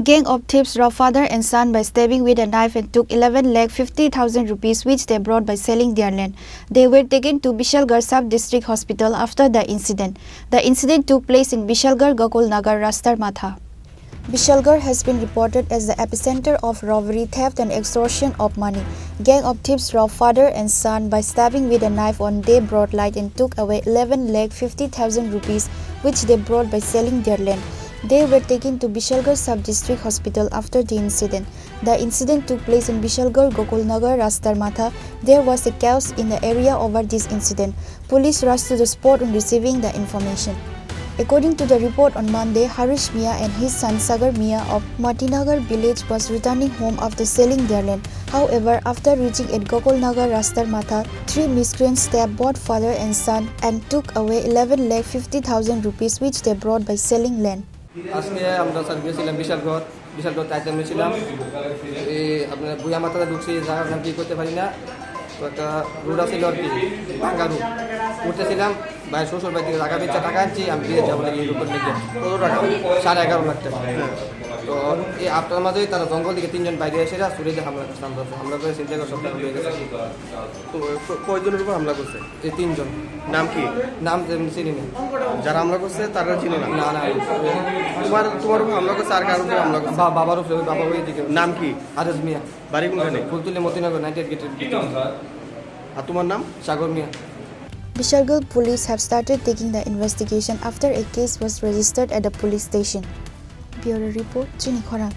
Gang of thieves robbed father and son by stabbing with a knife and took 11 lakh 50,000 rupees which they brought by selling their land. They were taken to Bishalgarh Sub-District Hospital after the incident. The incident took place in Bishalgarh Gokulnagar Rastar Matha. Bishalgarh has been reported as the epicenter of robbery, theft and extortion of money. Gang of thieves robbed father and son by stabbing with a knife on day broad light and took away 11 lakh 50,000 rupees which they brought by selling their land. They were taken to Bishalgarh Sub-District Hospital after the incident. The incident took place in Bishalgarh Gokulnagar Rastar Matha. There was a chaos in the area over this incident. Police rushed to the spot on receiving the information. According to the report on Monday, Harish Mia and his son Sagar Mia of Matinagar village was returning home after selling their land. However, after reaching at Gokulnagar Rastar Matha, three miscreants stabbed both father and son and took away 11 lakh 50,000 rupees which they brought by selling land. আজকে আমরা sir গেছিলাম বিশালগড় তাইতে ছিলাম আপনার বুয়া মাথাতে ঢুকছি জায়গার নাম কি করতে পারি না তো একটা রোড আছিল আর কি ভাঙ্গা রোড উঠতেছিলাম ভাই শ্বশুর বাড়ি থেকে টাকা বেচা টাকা আনছি আমি বিয়ে যাবো নাকি এর উপর লেগে কত টাকা 11.5 লাখ টাকা তো এই আপনার মাঝেই তারা জঙ্গল থেকে তিনজন বাইরে এসে চুরিতে হামলা করছে হামলা করে চিন্তা করে সব টাকা হয়ে গেছে। তো কয়জনের উপর হামলা করছে? এই তিনজন। নাম কি? নাম চিনি না। যারা হামলা করছে তারা চিনো না? না না। তোমার উপর হামলা করছে আর কার উপর হামলা করছে? বাবার উপরে, বাবা ওই দিকে। নাম কি? আরজ মিয়া। বাড়ি কোনখানে? ফুলতুলি মতিনগর 98 গেটের ভিতরে। আর তোমার নাম? সাগর মিয়া। Bishalgarh police have started taking the investigation after a case was registered at the police station. Bureau report, Chini, Khorang.